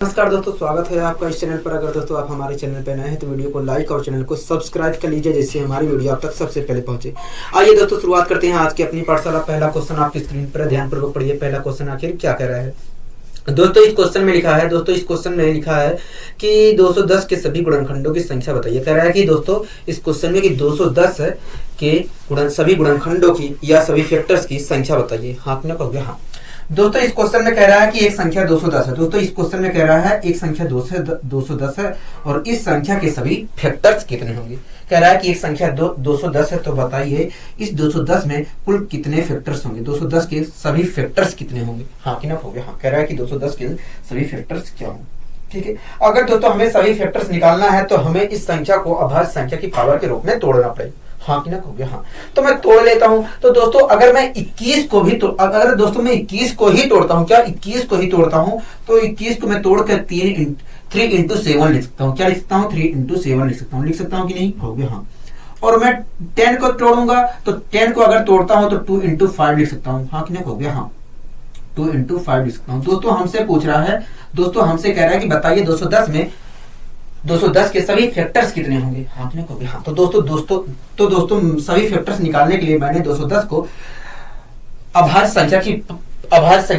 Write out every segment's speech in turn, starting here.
नमस्कार दोस्तों, स्वागत है आपका इस चैनल पर। अगर दोस्तों आप हमारे चैनल पर नए हैं तो वीडियो को लाइक और चैनल को सब्सक्राइब कर लीजिए, जिससे हमारी वीडियो आप तक सबसे पहले पहुंचे। आइए दोस्तों, शुरुआत करते हैं आज की अपनी पाठशाला। पहला क्वेश्चन आपकी स्क्रीन पर ध्यानपूर्वक पढ़िए। पहला क्वेश्चन आखिर क्या कह रहा है दोस्तों? इस क्वेश्चन में लिखा है कि 210 के सभी गुणनखंडों की संख्या बताइए। कह रहा है कि दोस्तों इस क्वेश्चन में कि 210 के सभी गुणनखंडों की या सभी फैक्टर्स की संख्या बताइए। हाँ ने कहोगे हाँ। दोस्तों इस क्वेश्चन में कह रहा है कि एक संख्या 210 है। दोस्तों इस क्वेश्चन में कह रहा है एक संख्या 210 है और इस संख्या के सभी फैक्टर्स कितने होंगे। कह रहा है कि एक संख्या 210 है, तो बताइए इस 210 में कुल कितने फैक्टर्स होंगे। 210 के सभी फैक्टर्स कितने होंगे। हाँ कि ना होंगे हाँ। कह रहा है कि 210 के सभी फैक्टर्स क्या होंगे। ठीक है, अगर दोस्तों हमें सभी फैक्टर्स निकालना है तो हमें इस संख्या को अभाज्य संख्या की पावर के रूप में तोड़ना पड़ेगा। हाँ कि ना कहोगे हाँ। तो मैं तोड़ लेता हूं। तो दोस्तों अगर मैं 21 को भी अगर दोस्तों मैं 21 को ही तोड़ता हूं, क्या 21 को ही तोड़ता हूं, तो 21 को मैं तोड़कर 3 इंटू 7 लिख सकता हूं। क्या लिख सकता हूं? 3 इंटू 7 लिख सकता हूं कि नहीं? कहोगे हाँ। और मैं 10 को तोड़ूंगा तो 10 को अगर तोड़ता हूं तो 2 इंटू 5 लिख सकता हूं। हाँ कि ना कहोगे हाँ। 2 इंटू 5 लिख सकता हूं। दोस्तों हमसे पूछ रहा है, दोस्तों हमसे कह रहा है कि बताइए 210 के सभी फैक्टर्स कितने होंगे। हाँ ने कहोगे हाँ। तो दोस्तों सभी फैक्टर्स निकालने के लिए मैंने 210 को अभाज्य संख्या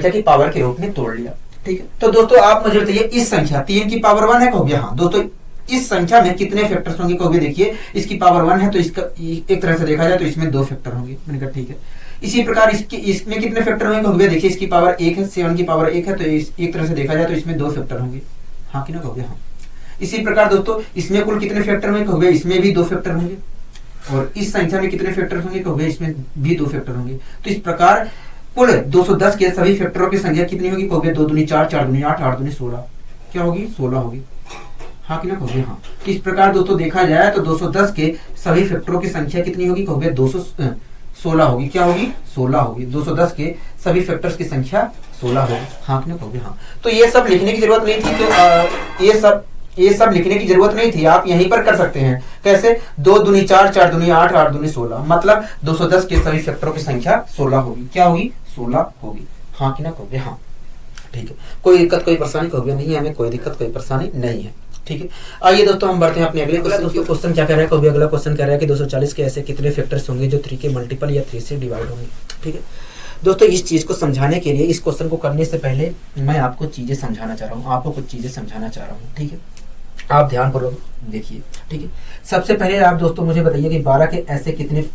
की पावर के रूप में तोड़ लिया। ठीक है, तो दोस्तों आप मुझे बताइए इस संख्या 3 की पावर 1 है। कहोगे हाँ। दोस्तों इस संख्या में कितने फैक्टर्स होंगे। कहोगे देखिए इसकी पावर 1 है तो इसका एक तरह से देखा जाए तो इसमें 2 फैक्टर होंगे। मैंने कहा ठीक है। इसी प्रकार इसमें कितने फैक्टर होंगे। कहोगे देखिए इसकी पावर 1 है, 7 की पावर 1 है, तो एक तरह से देखा जाए तो इसमें 2 फैक्टर होंगे। हाँ कि ना कहोगे हाँ। इसी प्रकार दोस्तों इसमें कुल कितने फैक्टर होंगे। कहोगे इसमें भी 2 फैक्टर होंगे। और इस संख्या में कितने फैक्टर होंगे। कहोगे इसमें भी 2 फैक्टर होंगे। तो इस प्रकार कुल 210 के सभी फैक्टरों की संख्या कितनी होगी। कहोगे 2 दूनी 4, 4 दूनी 8, 8 दूनी 16। क्या होगी? 16 होगी। हाँ कि ना कहोगे हाँ। तो इस प्रकार दोस्तों देखा जाए तो 210 के सभी फैक्टरों की संख्या कितनी होगी। कहोगे 216 होगी। क्या होगी? 16 होगी। 210 के सभी फैक्टर्स की संख्या 16 होगी। हाँ कि ना कहोगे हाँ। तो ये सब लिखने की जरूरत नहीं थी। तो ये सब लिखने की जरूरत नहीं थी, आप यहीं पर कर सकते हैं। कैसे? 2 दूनी 4, 4 दूनी 8, 8 दूनी 16। मतलब 210 के सभी फैक्टरों की संख्या 16 होगी। क्या होगी? 16 होगी। हाँ कि ना कहोगे हाँ। ठीक है, कोई दिक्कत कोई परेशानी कहोगे नहीं है, हमें कोई दिक्कत कोई परेशानी नहीं है। ठीक है, आइए दोस्तों हम बढ़ते हैं अपने अगले क्वेश्चन। क्या कह रहा है? कभी अगला क्वेश्चन कह रहा है कि 240 के ऐसे कितने फैक्टर्स होंगे जो 3 के मल्टीपल या 3 से डिवाइड होंगे। ठीक है दोस्तों, इस चीज को समझाने के लिए, इस क्वेश्चन को करने से पहले मैं आपको चीजें समझाना चाह रहा हूँ, आपको कुछ चीजें समझाना चाह रहा हूँ। ठीक है, आप ध्यानपूर्वक देखिए। ठीक है, सबसे पहले आप दोस्तों मुझे बताइए कि 12 के ऐसे कितने।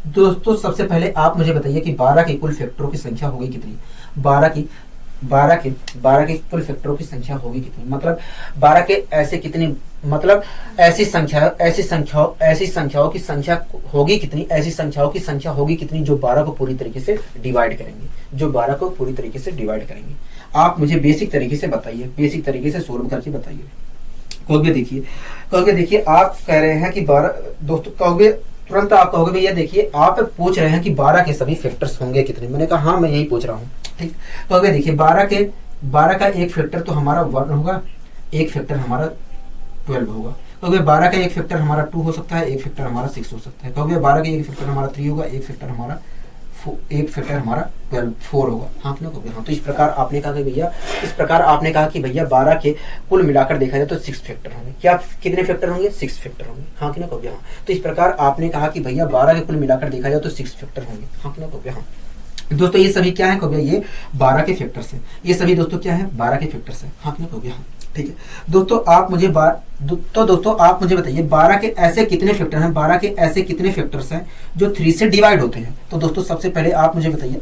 दोस्तों सबसे पहले आप मुझे बताइए कि 12 के कुल फैक्टरों की संख्या होगी कितनी। 12 के कुल फैक्टरों की संख्या होगी कितनी। मतलब 12 के ऐसे कितनी, मतलब ऐसी संख्याओं की संख्या होगी कितनी। ऐसी संख्याओं की संख्या होगी कितनी जो 12 को पूरी तरीके से डिवाइड करेंगे। आप मुझे बेसिक तरीके से बताइए, बेसिक तरीके से सोल्व करके बताइए। कहोगे देखिए आप कह रहे हैं कि 12। दोस्तों कहोगे, तुरंत आप कहोगे भैया देखिए आप पूछ रहे हैं कि 12 के सभी फैक्टर्स होंगे कितने। मैंने कहा हाँ मैं यही पूछ रहा हूँ। ठीक, कहोगे देखिए 12 का एक फैक्टर तो हमारा 1 होगा, एक फैक्टर हमारा 12 होगा। कहोगे 12 का एक फैक्टर हमारा 2 हो सकता है, एक फैक्टर हमारा 6 हो सकता है। कहोगे 12 का एक फैक्टर हमारा 3 होगा, एक फैक्टर हमारा 4 होगा। हाँ कि ना कहोगे हाँ। तो इस प्रकार आपने कहा कि भैया 12 के कुल मिलाकर देखा जाए तो 6 फैक्टर होंगे। क्या कितने फैक्टर होंगे? 6 फैक्टर होंगे। हाँ कि ना कहोगे हाँ। तो इस प्रकार आपने कहा कि भैया 12 के कुल मिलाकर देखा जाए तो 6 फैक्टर होंगे। हाँ कि ना कहोगे हाँ। दोस्तों ये सभी क्या है? कहोगे ये 12 के फैक्टर्स हैं। ये सभी दोस्तों क्या है? 12 के फैक्टर्स हैं। हाँ कि ना कहोगे हाँ। ठीक है दोस्तों, आप मुझे बताइए 12 के ऐसे कितने फैक्टर हैं। 12 के ऐसे कितने फैक्टर्स हैं जो 3 से डिवाइड होते हैं। तो दोस्तों सबसे पहले आप मुझे बताइए,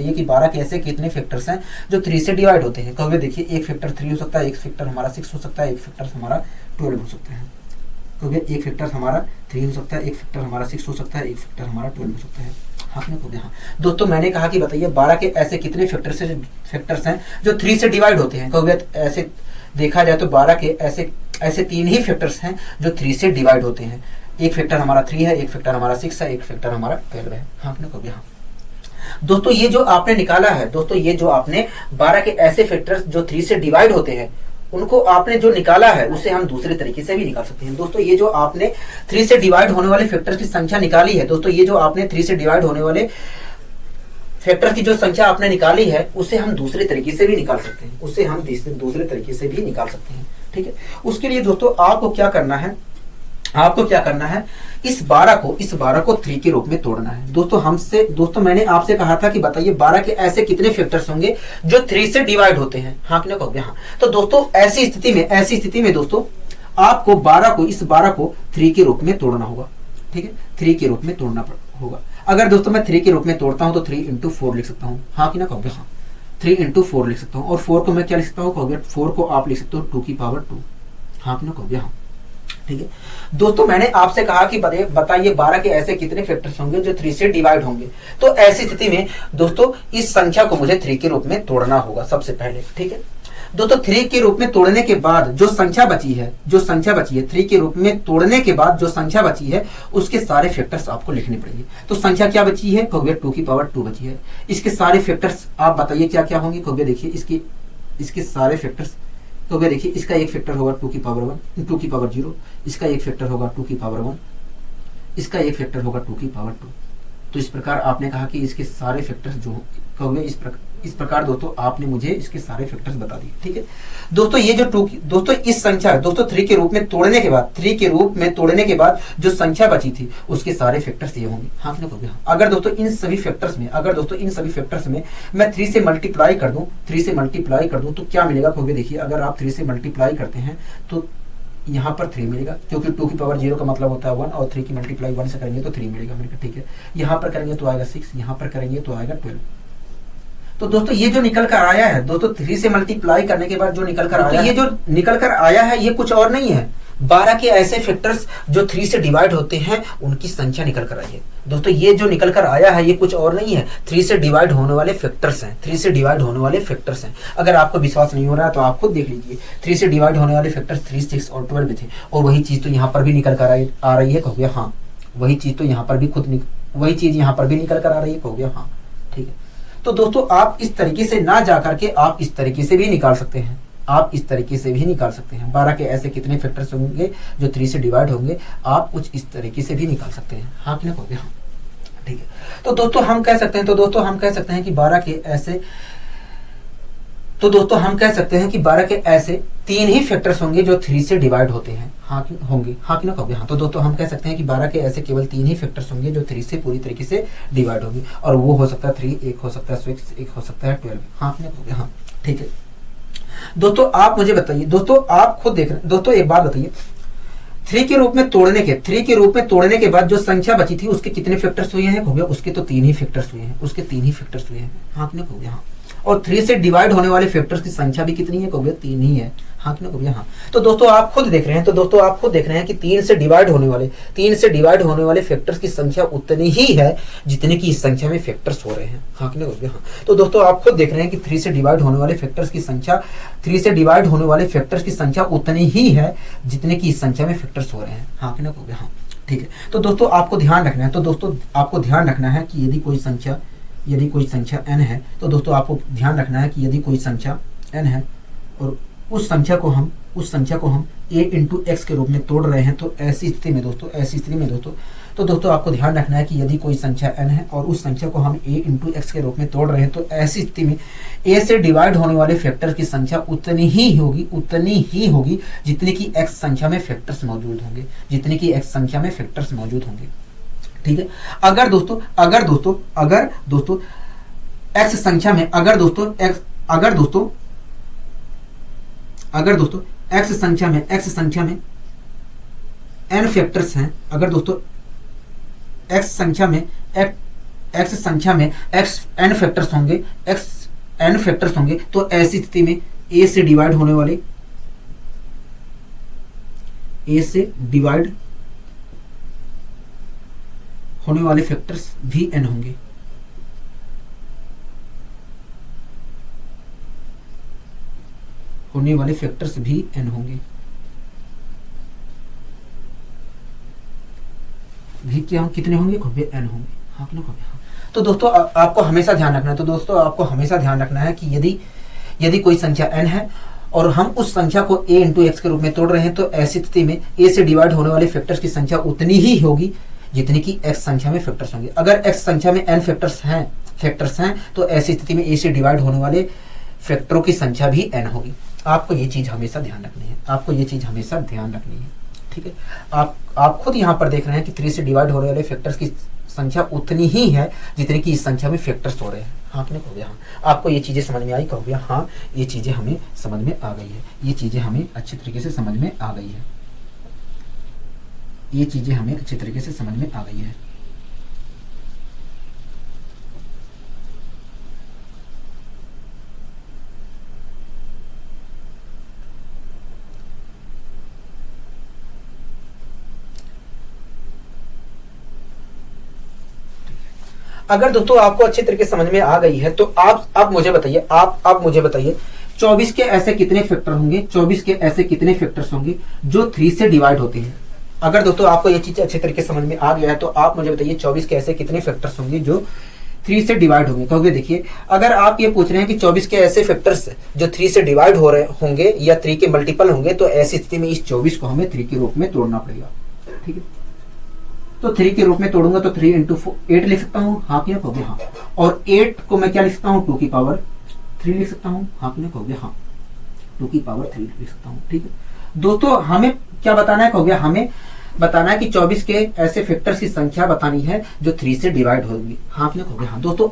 कि 12 के ऐसे कितने फैक्टर्स हैं जो 3 से डिवाइड होते हैं। कहोगे देखिए एक फैक्टर 3 हो सकता है, एक फैक्टर हमारा 6 हो सकता है, एक फैक्टर हमारा 12 हो सकता है। कहोगे एक फैक्टर हमारा 3 हो सकता है, एक फैक्टर हमारा 6 हो सकता है, एक फैक्टर हमारा 12 हो सकता है। हाँ कहोगे हाँ। दोस्तों मैंने कहा कि बताइए 12 के ऐसे कितने फैक्टर्स हैं जो 3 से डिवाइड होते हैं। कहोगे ऐसे देखा जाए तो 12 के ऐसे 3 ही फैक्टर्स हैं जो 3 से डिवाइड होते हैं। एक फैक्टर हमारा 3 है, एक फैक्टर हमारा 6 है, एक फैक्टर हमारा 12 है। हाँ कहोगे हाँ। दोस्तों ये जो आपने निकाला है, दोस्तों ये जो आपने 12 के ऐसे फैक्टर्स जो 3 से डिवाइड होते हैं उनको आपने जो निकाला है उसे हम दूसरे तरीके से भी निकाल सकते हैं। दोस्तों ये जो आपने 3 से डिवाइड होने वाले फैक्टर्स की संख्या निकाली है, दोस्तों ये जो आपने 3 से डिवाइड होने वाले फैक्टर की जो संख्या आपने निकाली है उसे हम दूसरे तरीके से भी निकाल सकते हैं, उसे हम दूसरे तरीके से भी निकाल सकते हैं। ठीक है, उसके लिए दोस्तों आपको क्या करना है, आपको क्या करना है, इस 12 को 3 के रूप में तोड़ना है। दोस्तों मैंने आपसे कहा था कि बताइए 12 के ऐसे कितने फैक्टर्स होंगे जो 3 से डिवाइड होते हैं। हाँ कि ना कहोगे? हाँ। तो दोस्तों ऐसी स्थिति में दोस्तों आपको इस 12 को 3 के रूप में तोड़ना होगा। ठीक है, 3 के रूप में तोड़ना होगा। अगर दोस्तों मैं 3 के रूप में तोड़ता हूं तो 3 इंटू 4 लिख सकता हूं। हाँ कि ना कहोगे? हाँ, 3 इंटू 4 लिख सकता हूं। और 4 को मैं क्या लिख सकता हूं कहोगे? 4 को आप लिख सकते हो 2 की पावर 2। हाँ कि ना कहोगे? हाँ। ठीक है दोस्तों, मैंने आपसे कहा कि बताइए 12 के ऐसे कितने फैक्टर्स होंगे जो 3 से डिवाइड होंगे। तो ऐसी स्थिति में दोस्तों इस संख्या को मुझे 3 के रूप में तोड़ना होगा सबसे पहले। ठीक है दोस्तों, 3 के रूप में तोड़ने के बाद जो संख्या बची है 3 के रूप में तोड़ने के बाद जो संख्या बची है उसके सारे फैक्टर्स आपको लिखने पड़ेंगे। तो संख्या क्या बची है कहोगे? 2 की पावर 2 बची है। इसके सारे फैक्टर्स आप बताइए क्या क्या होंगे कहोगे? देखिए इसके सारे फैक्टर्स तो देखिए, इसका एक फैक्टर होगा 2 की पावर 1, 2 की पावर 0, इसका एक फैक्टर होगा 2 की पावर 1, इसका एक फैक्टर होगा 2 की पावर 2। तो इस प्रकार आपने कहा कि इसके सारे फैक्टर्स जो कहोगे इस प्रकार दोस्तों आपने मुझे इसके सारे फैक्टर्स बता दिए। ठीक है दोस्तों, ये जो दोस्तों इस संख्या दोस्तों 3 के रूप में तोड़ने के बाद जो संख्या बची थी उसके सारे फैक्टर्स ये होंगे। हाँ कि ना? अगर दोस्तों इन सभी फैक्टर्स में मैं 3 से मल्टीप्लाई कर दूं तो क्या मिलेगा कहोगे? देखिए, अगर आप 3 से मल्टीप्लाई करते हैं तो यहाँ पर 3 मिलेगा, क्योंकि 2 की पावर 0 का मतलब होता है 1, और 3 की मल्टीप्लाई 1 से करेंगे तो 3 मिलेगा मेरे को। ठीक है, यहाँ पर करेंगे तो आएगा 6, यहाँ पर करेंगे तो आएगा 12। तो दोस्तों ये जो निकल कर आया है दोस्तों 3 से मल्टीप्लाई करने के बाद जो निकल कर आया है ये कुछ और नहीं है, 12 के ऐसे फैक्टर्स जो 3 से डिवाइड होते हैं उनकी संख्या निकल कर आई है। दोस्तों ये जो निकल कर आया है ये कुछ और नहीं है, 3 से डिवाइड होने वाले फैक्टर्स हैं। अगर आपको विश्वास नहीं हो रहा है तो आप खुद देख लीजिए, 3 से डिवाइड होने वाले फैक्टर्स 3, 6 और 12 भी थे, और वही चीज तो यहाँ पर भी निकल कर आ रही है कहोगे? हाँ, वही चीज तो यहाँ पर भी निकल कर आ रही है कहोगे? हाँ। ठीक है, तो दोस्तों आप इस तरीके से ना जा करके आप इस तरीके से भी निकाल सकते हैं, 12 के ऐसे कितने फैक्टर्स होंगे जो 3 से डिवाइड होंगे, आप कुछ इस तरीके से भी निकाल सकते हैं। हाँ कि ना कहोगे? हाँ। ठीक है, तो दोस्तों हम कह सकते हैं कि 12 के ऐसे 3 ही फैक्टर्स होंगे जो 3 से डिवाइड होते हैं। हाँ कि ना कहोगे? हाँ। तो दोस्तों हम कह सकते हैं कि 12 के ऐसे केवल 3 ही फैक्टर्स होंगे जो 3 से पूरी तरीके से डिवाइड होंगे, और वो हो सकता है 3, एक हो सकता है 6, एक हो सकता है 12। हाँ कि ना कहोगे? हाँ। ठीक है दोस्तों, आप मुझे बताइए, दोस्तों आप खुद देख रहे हैं, दोस्तों एक बात बताइए, 3 के रूप में तोड़ने के बाद जो संख्या बची थी उसके कितने फैक्टर्स हुए हैं कहोगे? उसके तो 3 ही फैक्टर्स हुए हैं। हाँ कि ना कहोगे? हाँ। और 3 से डिवाइड होने वाले फैक्टर्स की संख्या भी कितनी है कहोगे? 3 ही है। हाँ कि ना कहोगे? हाँ। तो दोस्तों आप खुद देख रहे हैं कि 3 से डिवाइड होने वाले फैक्टर्स की संख्या उतनी ही है जितने की इस संख्या में फैक्टर्स हो रहे हैं। हाँ कि ना कहोगे? हाँ। तो दोस्तों आप खुद देख रहे हैं कि 3 से डिवाइड होने वाले फैक्टर्स की संख्या उतनी ही है जितने की इस संख्या में फैक्टर्स हो रहे हैं। हाँ कि ना कहोगे? हाँ। ठीक है, तो दोस्तों आपको ध्यान रखना है कि यदि कोई संख्या n है, तो दोस्तों आपको ध्यान रखना है कि यदि कोई संख्या n है और उस संख्या को हम a इंटू एक्स के रूप में तोड़ रहे हैं, तो ऐसी स्थिति में दोस्तों आपको ध्यान रखना है कि यदि कोई संख्या n है और उस संख्या को हम a इंटू एक्स के रूप में तोड़ रहे हैं, तो ऐसी स्थिति में a से डिवाइड होने वाले फैक्टर की संख्या उतनी ही होगी जितनी की x संख्या में फैक्टर्स मौजूद होंगे। ठीक है, अगर दोस्तों x संख्या में x संख्या में n फैक्टर्स हैं, अगर दोस्तों x संख्या में x n फैक्टर्स होंगे, तो ऐसी स्थिति में a से डिवाइड होने वाले फैक्टर्स भी n होंगे। भी क्या कितने होंगे n होंगे। हाँ कि ना? तो दोस्तों आपको हमेशा ध्यान रखना है कि यदि कोई संख्या n है और हम उस संख्या को a इंटू एक्स के रूप में तोड़ रहे हैं, तो ऐसी स्थिति में a से डिवाइड होने वाले फैक्टर्स की संख्या उतनी ही होगी जितनी की x संख्या में फैक्टर्स होंगे। अगर x संख्या में n फैक्टर्स फैक्टर्स हैं तो ऐसी स्थिति में ए से डिवाइड होने वाले फैक्टरों की संख्या भी n होगी। आपको ये चीज हमेशा ध्यान रखनी है, आपको ये चीज हमेशा ध्यान रखनी है, ठीक है। आप खुद यहाँ पर देख रहे हैं कि 3 से डिवाइड होने वाले फैक्टर्स की संख्या उतनी ही है जितनी की इस संख्या में फैक्टर्स हो रहे हैं। हाँ कि नहीं कहोगे हाँ? आपको ये चीजें समझ में आई? कहोगे हाँ, ये चीजें हमें समझ में आ गई है, ये चीजें हमें अच्छी तरीके से समझ में आ गई है, ये चीजें हमें अच्छी तरीके से समझ में आ गई है। अगर दोस्तों आपको अच्छी तरीके से समझ में आ गई है तो आप अब मुझे बताइए, आप मुझे बताइए 24 के ऐसे कितने फैक्टर होंगे, 24 के ऐसे कितने फैक्टर्स होंगे जो 3 से डिवाइड होते हैं। अगर दोस्तों आपको ये चीज अच्छे तरीके से समझ में आ गया है तो आप मुझे बताइए 24 के ऐसे कितने फैक्टर्स होंगे जो 3 से डिवाइड होंगे। कहोगे देखिए, अगर आप ये पूछ रहे हैं कि 24 के ऐसे फैक्टर्स जो 3 से डिवाइड हो रहे होंगे या 3 के मल्टीपल होंगे तो ऐसी स्थिति में इस 24 को हमें 3 के रूप में तोड़ना पड़ेगा, ठीक है। तो 3 के रूप में तोड़ूंगा तो 3 इंटू 8 लिख सकता हूँ, हाँ कि ना कहोगे हाँ। और 8 को मैं क्या लिख सकता हूँ, 2 की पावर 3 लिख सकता हूँ, हाँ कि ना कहोगे हाँ, 2 की पावर 3 लिख सकता हूँ, ठीक है। दोस्तों हमें क्या बताना है, कहोगे हमें बताना है कि 24 के ऐसे फैक्टर्स की संख्या बतानी है जो 3 से डिवाइड होगी, हाँ कि ना कहोगे हाँ। दोस्तों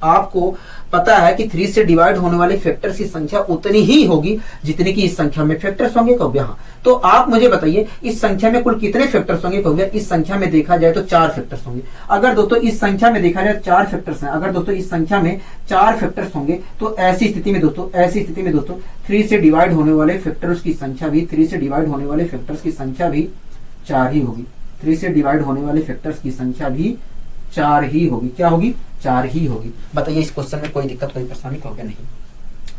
आपको पता है कि 3 से डिवाइड होने वाले फैक्टर्स की संख्या उतनी ही होगी जितनी की इस संख्या में फैक्टर्स होंगे, कहोगे हाँ। तो आप मुझे बताइए इस संख्या में कुल कितने फैक्टर्स होंगे, कहोगे इस संख्या में देखा जाए तो 4 फैक्टर्स होंगे। अगर दोस्तों इस संख्या में देखा जाए 4 फैक्टर्स हैं, अगर दोस्तों इस संख्या में 4 फैक्टर्स होंगे तो ऐसी स्थिति में दोस्तों 3 से डिवाइड होने वाले फैक्टर्स की संख्या भी 3 से डिवाइड होने वाले फैक्टर्स की संख्या भी 4 ही होगी। 3 से डिवाइड होने वाले फैक्टर्स की संख्या भी 4 ही होगी। क्या होगी? 4 ही होगी। बताइए इस क्वेश्चन में कोई दिक्कत कोई परेशानी कहोगे नहीं,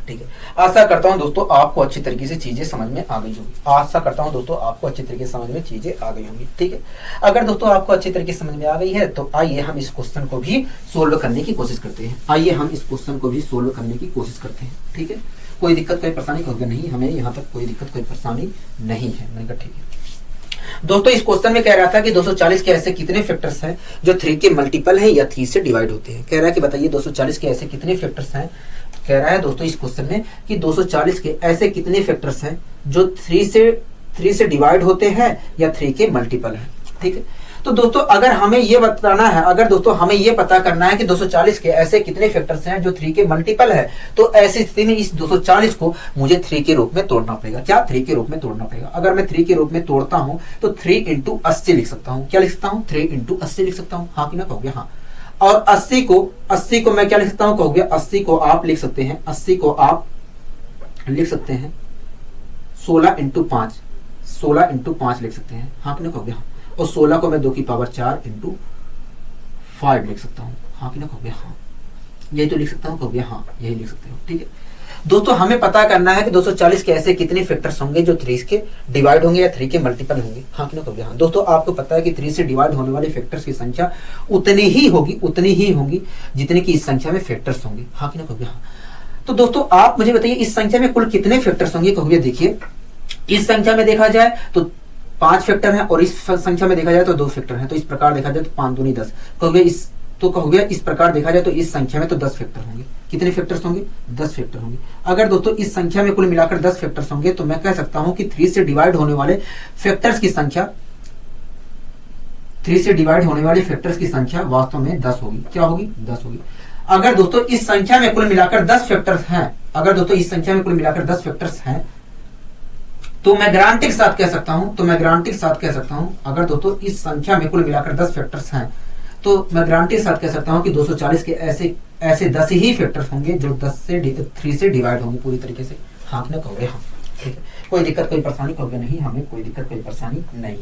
ठीक है। आशा करता हूं दोस्तों आपको अच्छी तरीके से चीजें समझ में आ गई होंगी, आशा करता हूं दोस्तों आपको अच्छी तरीके से समझ में चीजें आ गई होंगी, ठीक है। अगर दोस्तों आपको अच्छी तरीके से समझ में आ गई है तो आइए हम इस क्वेश्चन को भी सोल्व करने की कोशिश करते हैं, आइए हम इस क्वेश्चन को भी सोल्व करने की कोशिश करते हैं, ठीक है। कोई दिक्कत कोई परेशानी कहोगे नहीं, हमें यहाँ तक कोई दिक्कत कोई परेशानी नहीं है। मैंने कहा ठीक है। दोस्तों इस क्वेश्चन में कह रहा था कि 240 के ऐसे कितने फैक्टर्स हैं जो 3 के मल्टीपल हैं या 3 से डिवाइड होते हैं। कह रहा है कि बताइए 240 के ऐसे कितने फैक्टर्स हैं, कह रहा है दोस्तों इस क्वेश्चन में कि 240 के ऐसे कितने फैक्टर्स हैं जो 3 से डिवाइड होते हैं या 3 के मल्टीपल हैं, ठीक है। तो दोस्तों अगर हमें ये बताना है, अगर दोस्तों हमें ये पता करना है कि 240 के ऐसे कितने फैक्टर्स हैं जो 3 के मल्टीपल है तो ऐसी स्थिति में इस 240 को मुझे 3 के रूप में तोड़ना पड़ेगा। क्या? 3 के रूप में तोड़ना पड़ेगा। अगर मैं 3 के रूप में तोड़ता हूं तो 3 इंटू 80 लिख सकता हूं। क्या लिख सकता हूं? 3 इंटू 80 लिख सकता हूं, हाँ कि ना कहोगे हाँ। और 80 को मैं क्या लिख सकता हूं, कहोगे 80 को आप लिख सकते हैं, 80 को आप लिख सकते हैं 16 इंटू 5, 16 इंटू 5 लिख सकते हैं, हाँ कि ना कहोगे हाँ। और 16 को मैं 2 की पावर 4 इंटू 5 लिख सकता हूँ, हाँ कि ना कहोगे हाँ। यही तो लिख सकता हूँ, कहोगे हाँ, यही लिख सकते हो, ठीक है। दोस्तों हमें पता करना है कि 240 के ऐसे कितने फैक्टर्स होंगे जो 3 के डिवाइड होंगे या 3 के मल्टीपल होंगे, हाँ कि ना कहोगे हाँ। दोस्तों आपको पता है कि 3 से डिवाइड होने वाले फैक्टर्स की संख्या उतनी ही होगी जितनी की इस संख्या में फैक्टर्स होंगे, हाँ कि ना कहोगे हाँ। तो दोस्तों आप मुझे बताइए इस संख्या में कुल कितने फैक्टर्स होंगे, कहोगे देखिए इस संख्या में देखा जाए तो 5 फैक्टर हैं और इस संख्या में देखा जाए तो 2 फैक्टर हैं। तो इस प्रकार देखा जाए तो 5 दूनी 10, कहोगे इस प्रकार देखा जाए तो इस संख्या में तो 10 फैक्टर होंगे। कितने फैक्टर्स होंगे? 10 फैक्टर होंगे। अगर दोस्तों इस संख्या में कुल मिलाकर 10 फैक्टर्स होंगे तो मैं कह सकता हूं कि 3 से डिवाइड होने वाले फैक्टर्स की संख्या 3 से डिवाइड होने वाले फैक्टर्स की संख्या वास्तव में 10 होगी। क्या होगी? 10 होगी। अगर दोस्तों इस संख्या में कुल मिलाकर 10 फैक्टर्स हैं, अगर दोस्तों इस संख्या में कुल मिलाकर 10 फैक्टर्स हैं तो मैं गारंटी के साथ कह सकता हूं, अगर दोस्तों इस संख्या में कुल मिलाकर 10 फैक्टर्स हैं तो मैं गारंटी के साथ कह सकता हूं कि 240 के ऐसे 10 ही फैक्टर्स होंगे जो 3 से डिवाइड होंगे पूरी तरीके से, हाँ ना कहोगे हाँ, ठीक है। कोई दिक्कत कोई परेशानी कहोगे नहीं, हमें कोई दिक्कत कोई परेशानी नहीं,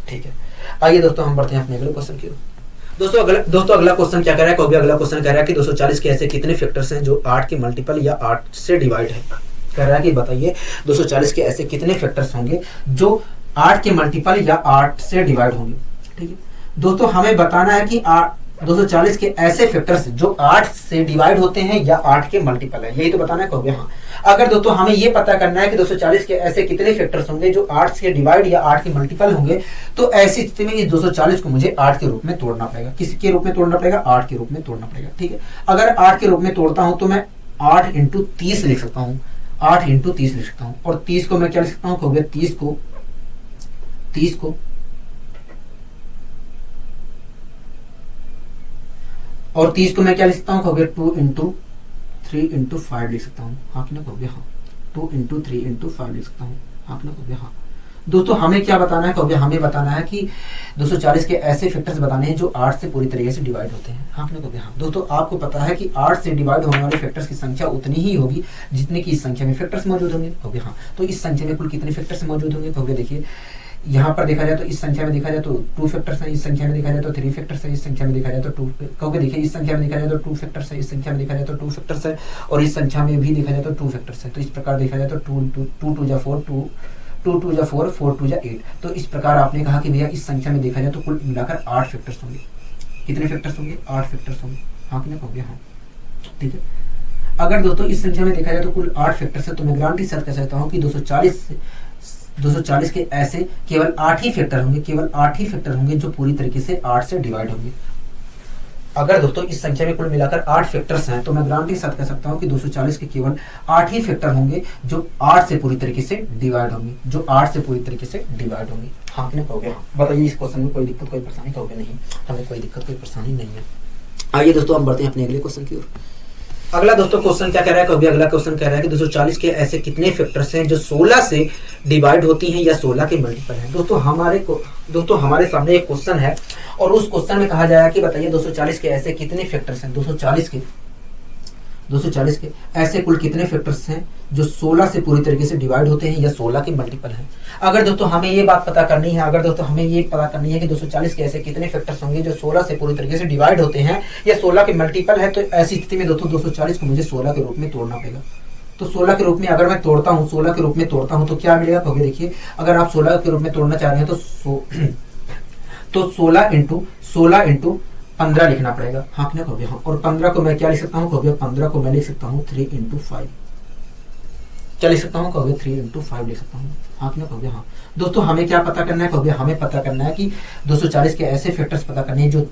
ठीक है। आइए दोस्तों हम बढ़ते हैं अपने अगले क्वेश्चन की ओर। दोस्तों अगला क्वेश्चन क्या कह रहा है, कहोगे अगला क्वेश्चन कह रहा है कि 240 के ऐसे कितने फैक्टर्स हैं जो 8 के मल्टीपल या 8 से डिवाइड है। कह रहा है कि बताइए 240 के ऐसे कितने फैक्टर्स होंगे जो 8 के मल्टीपल या 8 से डिवाइड होंगे, ठीक है। दोस्तों हमें बताना है कि 240 के ऐसे फैक्टर्स जो 8 से डिवाइड होते हैं या 8 के मल्टीपल है, यही तो बताना है कहोगे। हाँ, अगर दोस्तों हमें ये पता करना है कि 240 के ऐसे कितने फैक्टर्स होंगे जो 8 से डिवाइड या 8 के मल्टीपल होंगे, तो ऐसी स्थिति में इस 240 को मुझे 8 के रूप में तोड़ना पड़ेगा। किसके रूप में तोड़ना पड़ेगा? 8 के रूप में तोड़ना पड़ेगा। ठीक है, अगर 8 के रूप में तोड़ता हूं तो मैं 8 इंटू 30 लिख सकता हूँ, 8 इंटू 30 लिख सकता हूँ। और 30 को मैं क्या लिख सकता हूँ कहोगे? 30 को और 30 को मैं क्या लिख सकता हूँ कहोगे? 2 इंटू 3 इंटू 5 लिख सकता हूँ। हाँ कि ना कहोगे? हाँ, 2 इंटू 3 इंटू 5 लिख सकता हूँ। हाँ कि ना कहोगे? हाँ। दोस्तों हमें क्या बताना है कहोगे? हमें बताना है कि 240 के ऐसे फैक्टर्स बताने हैं जो 8 से पूरी तरीके से डिवाइड होते हैं। हाँ कि ना कहोगे? हाँ। दोस्तों आपको पता है कि 8 से डिवाइड होने वाले फैक्टर्स की संख्या उतनी ही होगी जितने की इस संख्या में फैक्टर्स मौजूद होंगे। कहोगे? हाँ। तो इस संख्या में कुल कितने फैक्टर्स मौजूद होंगे? कहोगे देखिए, यहाँ पर देखा जाए तो इस संख्या में देखा जाए तो 2 फैक्टर्स हैं, इस संख्या में देखा जाए तो 3 फैक्टर्स है, इस संख्या में देखा जाए तो 2 कहोगे देखिए, इस संख्या में देखा जाए तो 2 फैक्टर्स है, इस संख्या में देखा जाए तो 2 फैक्टर्स है, और इस संख्या में भी देखा जाए तो 2 फैक्टर्स है। तो इस प्रकार देखा जाए तो 2 2 जा 4, 2 2 जा 4, 4 2 जा 8। तो इस प्रकार आपने कहा कि भैया इस संख्या में देखा जाए तो कुल मिलाकर 8 फैक्टर्स होंगे। कितने फैक्टर्स होंगे? 8 फैक्टर्स होंगे। हाँ कि ना कहोगे? हाँ। ठीक है, अगर दोस्तों इस संख्या में देखा जाए तो कुल 8 फैक्टर्स है, तो मैं गारंटी के साथ कह सकता हूँ कि 240 के ऐसे केवल 8 ही फैक्टर होंगे, केवल 8 ही फैक्टर होंगे जो पूरी तरीके से 8 से डिवाइड होंगे। अगर दोस्तों इस संख्या में कुल मिलाकर 8 फैक्टर्स हैं, तो मैं गारंटी के साथ कह सकता हूं कि 240 के केवल 8 ही फैक्टर होंगे जो 8 से पूरी तरीके से डिवाइड होंगे, जो 8 से पूरी तरीके से डिवाइड होंगे। हाँ कि नहीं कहोगे? हाँ। बताइए इस क्वेश्चन में कोई दिक्कत कोई परेशानी? कहोगे नहीं, हमें कोई दिक्कत कोई परेशानी नहीं है। आइए दोस्तों हम बढ़ते हैं अपने अगले क्वेश्चन की ओर। अगला दोस्तों क्वेश्चन क्या कह रहा है कहोगे? अगला क्वेश्चन कह रहा है कि 240 के ऐसे कितने फैक्टर्स हैं जो 16 से डिवाइड होती हैं या 16 के मल्टीपल हैं। दोस्तों हमारे सामने एक क्वेश्चन है और उस क्वेश्चन में कहा जाएगा कि बताइए 240 के ऐसे कितने फैक्टर्स हैं। 240 के ऐसे कुल कितने फैक्टर्स हैं जो 16 से पूरी तरीके से डिवाइड होते हैं या 16 के मल्टीपल हैं। अगर दोस्तों हमें ये बात पता करनी है, कि 240 के ऐसे कितने फैक्टर्स होंगे जो 16 से पूरी तरीके से डिवाइड होते हैं या 16 के मल्टीपल है, तो ऐसी स्थिति में दोस्तों 240 को मुझे 16 के रूप में तोड़ना पड़ेगा। तो 16 के रूप में अगर मैं तोड़ता हूँ, 16 के रूप में तोड़ता हूँ तो क्या मिलेगा कहोगे? देखिए, अगर आप 16 के रूप में तोड़ना चाह रहे हैं तो 16 इंटू 15 लिखना पड़ेगा। हाँ ना कहोगे? हाँ। और 15 को मैं क्या लिख सकता हूँ कहोगे? 15 को मैं लिख सकता हूँ 3 इंटू 5। क्या लिख सकता हूँ कहोगे? 3 इंटू 5 लिख सकता हूँ। हाँ ना कहोगे? हाँ। दोस्तों हमें क्या पता करना है कहोगे? हमें पता करना है कि 240 के ऐसे फैक्टर्स पता करने हैं जो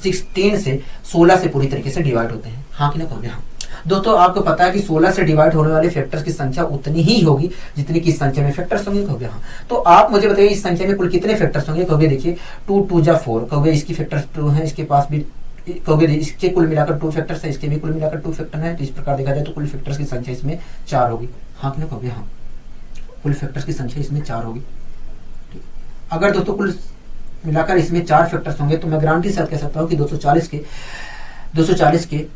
16 से 16 से पूरी तरीके से डिवाइड होते हैं। हाँ कि ना कहोगे? हाँ। दोस्तों आपको पता है कि 16 से डिवाइड होने वाले फैक्टर्स की संख्या उतनी ही होगी जितनी की संख्या में फैक्टर्स होंगे। कहोगे? हाँ। तो आप मुझे बताइए इस संख्या में कुल कितने फैक्टर्स होंगे? कहोगे देखिए, 2 2 जा 4, कहोगे इसकी फैक्टर्स 2 है, इसके पास भी कहोगे इसके कुल मिलाकर 2 फैक्टर्स है, इसके भी कुल मिलाकर 2 फैक्टर है। तो इस प्रकार देखा जाए तो कुल फैक्टर्स की संख्या इसमें 4 होगी। हाँ कि ना कहोगे? हाँ। कुल फैक्टर्स की संख्या इसमें 4 होगी। अगर दोस्तों कुल मिलाकर इसमें 4 फैक्टर्स होंगे तो मैं गारंटी के साथ कह सकता हूँ कि 240 के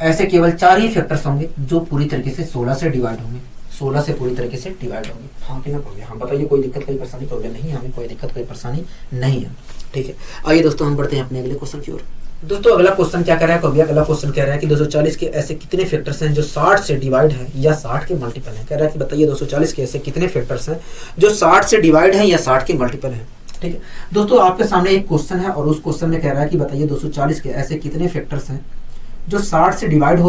ऐसे केवल 4 ही फैक्टर्स होंगे जो पूरी तरीके से 16 से डिवाइड होंगे, 16 से पूरी तरीके से डिवाइड होंगे। हाँ कि ना कहोगे? हाँ। बताइए कोई दिक्कत कोई परेशानी? कहोगे नहीं, हमें कोई दिक्कत कोई परेशानी नहीं है। ठीक है, आइए दोस्तों हम बढ़ते हैं अपने अगले क्वेश्चन की ओर। दोस्तों अगला क्वेश्चन क्या कह रहा है कहोगे? अगला क्वेश्चन कह रहा है कि 240 के ऐसे कितने फैक्टर्स हैं जो 60 से डिवाइड है या 60 के मल्टीपल हैं। कह रहा है कि बताइए 240 के ऐसे कितने फैक्टर्स हैं जो 60 से डिवाइड है या 60 के मल्टीपल हैं। ठीक है दोस्तों, आपके सामने एक क्वेश्चन है और उस क्वेश्चन में कह रहा है कि बताइए 240 के ऐसे कितने फैक्टर्स हैं जो 60 से डिवाइड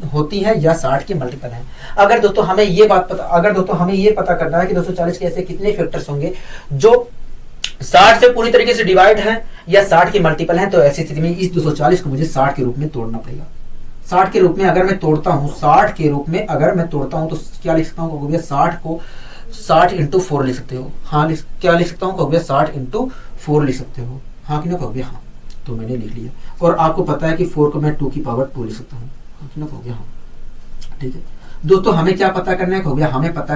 होती है या 60 के मल्टीपल है। अगर दोस्तों हमें ये पता करना है कि 240 के ऐसे कितने फैक्टर्स होंगे जो 60 से पूरी तरीके से डिवाइड है या 60 के मल्टीपल है, तो ऐसी स्थिति में इस 240 को मुझे 60 के रूप में तोड़ना पड़ेगा। 60 के रूप में अगर मैं तोड़ता हूँ, 60 के रूप में अगर मैं तोड़ता हूँ तो क्या लिख सकता हूँ? 60 को 60 इंटू 4 लिख सकते हो। हाँ, क्या लिख सकता हूँ? 60 इंटू 4 लिख सकते हो। हाँ कि ना कहोगे? हाँ। तो मैंने लिख लिया और आपको पता है कि 4 को मैं 2 की पावर 2 लिख सकता हूँ। हाँ कि ना कहोगे? हाँ। ठीक है दोस्तों, हमें क्या पता करना है कहोगे? हमें पता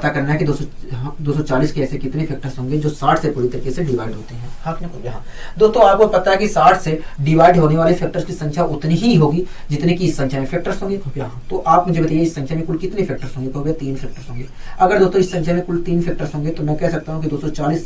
करना है कि 240 के ऐसे कितने फैक्टर्स होंगे जो 60 से पूरी तरीके से डिवाइड होते हैं। हाँ कि ना कहोगे? हाँ। दोस्तों आपको पता है कि 60 से डिवाइड होने वाले फैक्टर्स की संख्या उतनी ही होगी जितने की इस संख्या में फैक्टर्स होंगे। कहोगे? हाँ। तो आप मुझे बताइए इस संख्या में कुल कितने फैक्टर्स होंगे? कहोगे 3 फैक्टर्स होंगे। अगर दोस्तों इस संख्या में कुल 3 फैक्टर्स होंगे तो मैं कह सकता हूँ कि 240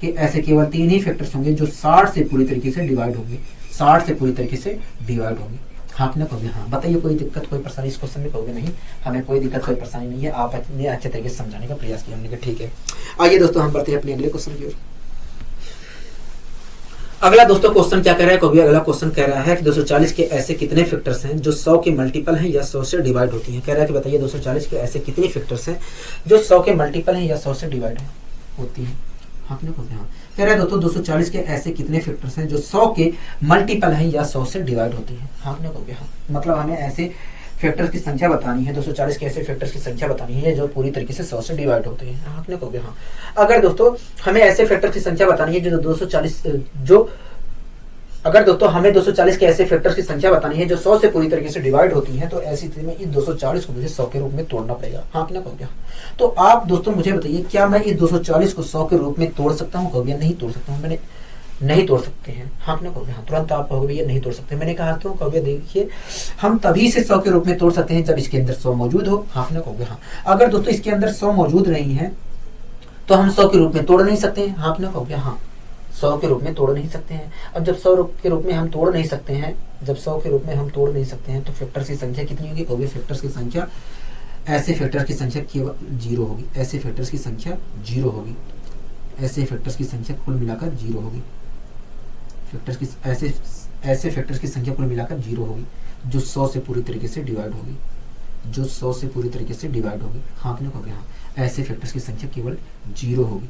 के ऐसे केवल 3 ही फैक्टर्स होंगे जो 60 से पूरी तरीके से डिवाइड होंगे, 60 से पूरी तरीके से डिवाइड होंगे। हाँ कि ना कहोगे? हाँ। बताइए कोई दिक्कत कोई परेशानी इस क्वेश्चन में? कहोगे नहीं, हमें कोई दिक्कत कोई परेशानी नहीं है। आपने अच्छे तरीके से समझाने का प्रयास किया हमने। ठीक है, आइए दोस्तों हम बढ़ते हैं अपने अगले क्वेश्चन की ओर। अगला दोस्तों क्वेश्चन क्या कह रहा है, कभी अगला क्वेश्चन कह रहा है कि 240 के ऐसे कितने फैक्टर्स हैं जो 100 के मल्टीपल हैं या 100 से डिवाइड होती हैं। कह रहा है कि बताइए 240 के ऐसे कितने फैक्टर्स हैं जो 100 के मल्टीपल हैं या 100 से डिवाइड होती हैं। हाँ कह रहा है दोस्तों 240 के ऐसे कितने फैक्टर्स हैं जो 100 के मल्टीपल हैं या 100 से डिवाइड होती है। हाँ मतलब हमें ऐसे फैक्टर्स की संख्या बतानी है, 240 के ऐसे फैक्टर्स की संख्या बतानी है जो पूरी तरीके से 100 से डिवाइड होते हैं। आपने कहोगे हाँ। अगर दोस्तों हमें ऐसे फैक्टर्स की संख्या बतानी है जो 240 अगर दोस्तों हमें 240 के ऐसे फैक्टर्स की संख्या बतानी है जो 100 से पूरी तरीके से डिवाइड होती है, तो ऐसी स्थिति में इस 240 को मुझे 100 के रूप में तोड़ना पड़ेगा। हाँ आपने कहोगे हाँ। तो आप दोस्तों मुझे बताइए, क्या मैं इस 240 को 100 के रूप में तोड़ सकता हूँ? कहोगे नहीं तोड़ सकता हूँ, मैंने नहीं तोड़ सकते हैं। हाँ आपने कहोगे हाँ। तुरंत आप कहोगे ये नहीं तोड़ सकते। मैंने कहा क्यों? कहोगे देखिए हम तभी से 100 के रूप में तोड़ सकते हैं जब इसके अंदर 100 मौजूद हो। हाँ आपने कहोगे हाँ। अगर दोस्तों इसके अंदर 100 मौजूद नहीं है तो हम 100 के रूप में तोड़ नहीं सकते हैं। हाँ आपने कहोगे हाँ। 100 के रूप में तोड़ नहीं सकते हैं। अब जब 100 के रूप में हम तोड़ नहीं सकते हैं, जब 100 के रूप में हम तोड़ नहीं सकते हैं, तो फैक्टर्स की संख्या कितनी होगी? कहोगे फैक्टर्स की संख्या, ऐसे फैक्टर्स की संख्या केवल 0 होगी। ऐसे फैक्टर्स की संख्या 0 होगी। ऐसे फैक्टर्स की संख्या कुल मिलाकर 0 होगी। फैक्टर्स की ऐसे फैक्टर्स की संख्या कुल मिलाकर 0 होगी जो 100 से पूरी तरीके से डिवाइड होगी, जो 100 से पूरी तरीके से डिवाइड होगी। हाँ आपने कहोगे हाँ। ऐसे फैक्टर्स की संख्या केवल 0 होगी।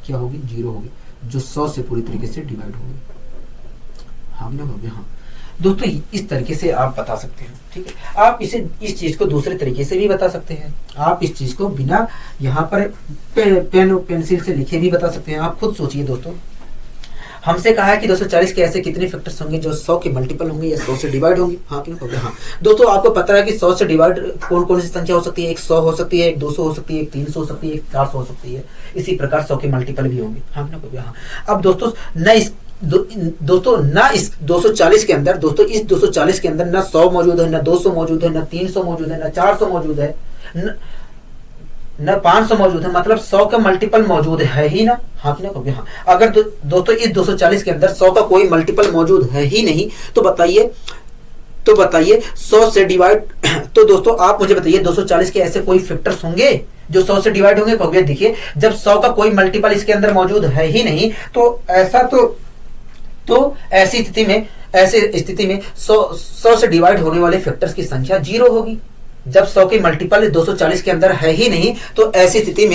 क्या होगी? 0 होगी, जो 100 से पूरी तरीके से डिवाइड होगी। हाँ आपने कहोगे हाँ। दोस्तों इस तरीके से आप बता सकते हैं, ठीक है। आप इस चीज को दूसरे तरीके से भी बता सकते हैं। आप इस चीज को बिना यहाँ पर पेन और पेंसिल से लिखे भी बता सकते हैं। आप खुद सोचिए दोस्तों, हमसे कहा है कि 240 के ऐसे कितने फैक्टर्स होंगे जो 100 के मल्टीपल होंगे या 100 से डिवाइड होंगे। हाँ आपने कहोगे हाँ। दोस्तों आपको पता है कि 100 से डिवाइड कौन कौन सी संख्या हो सकती है? एक 100 हो सकती है, एक 200 हो सकती है, एक 300 हो सकती है, एक 400 हो सकती है। इसी प्रकार 100 के मल्टीपल भी होंगे। हाँ आपने कहोगे हाँ। अब दोस्तों ना इस 240 के अंदर, दोस्तों इस 240 के अंदर ना 100 मौजूद है, ना 200 मौजूद है, ना 300 मौजूद है, ना 400 मौजूद है, न 500 मौजूद है। मतलब 100 का मल्टीपल मौजूद है ही ना। हाँ आपने कहोगे हाँ। अगर दोस्तों इस 240 के अंदर 100 का कोई मल्टीपल मौजूद है ही नहीं, तो बताइए 100 से डिवाइड तो दोस्तों आप मुझे बताइए 240 के ऐसे कोई फैक्टर्स होंगे जो 100 से डिवाइड होंगे? कहोगे देखिए जब 100 का कोई मल्टीपल इसके अंदर मौजूद है ही नहीं, तो ऐसा तो ऐसी स्थिति में 100 से डिवाइड होने वाले फैक्टर्स की संख्या 0 होगी। जब 100 के मल्टीपल 240 के अंदर है ही नहीं, तो ऐसी स्थिति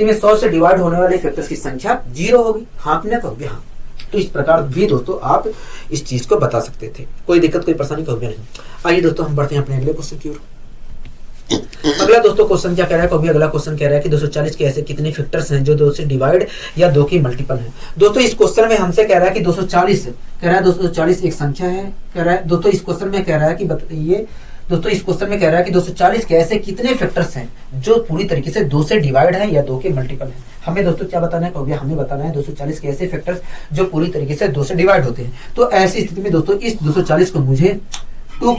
में 100 से डिवाइड होने वाले फैक्टर्स की संख्या 0 होगी। हाँ आपने कहोगे हाँ। तो इस प्रकार भी दोस्तों आप इस चीज को बता सकते थे। कोई दिक्कत, कोई परेशानी कहोगे नहीं। आइए दोस्तों हम बढ़ते हैं अपने अगले क्वेश्चन की ओर। अगला दोस्तों क्वेश्चन क्या कह रहा है? कभी अगला क्वेश्चन कह रहा है कि 240 के ऐसे कितने फैक्टर्स हैं जो 2 से डिवाइड या 2 की मल्टीपल हैं। दोस्तों इस क्वेश्चन में हमसे कह रहा है कि 240 एक संख्या है। कह रहा है दोस्तों इस क्वेश्चन में कह रहा है कि बताइए, दोस्तों इस क्वेश्चन में कह रहा है कि 240 के ऐसे कितने फैक्टर्स हैं जो पूरी तरीके से 2 से डिवाइड है या 2 के मल्टीपल है। हमें दोस्तों क्या बताना है? कहोगे हमें बताना है 240 के ऐसे फैक्टर्स जो पूरी तरीके से 2 से डिवाइड होते हैं। तो ऐसी स्थिति में दोस्तों इस 240 को मुझे 2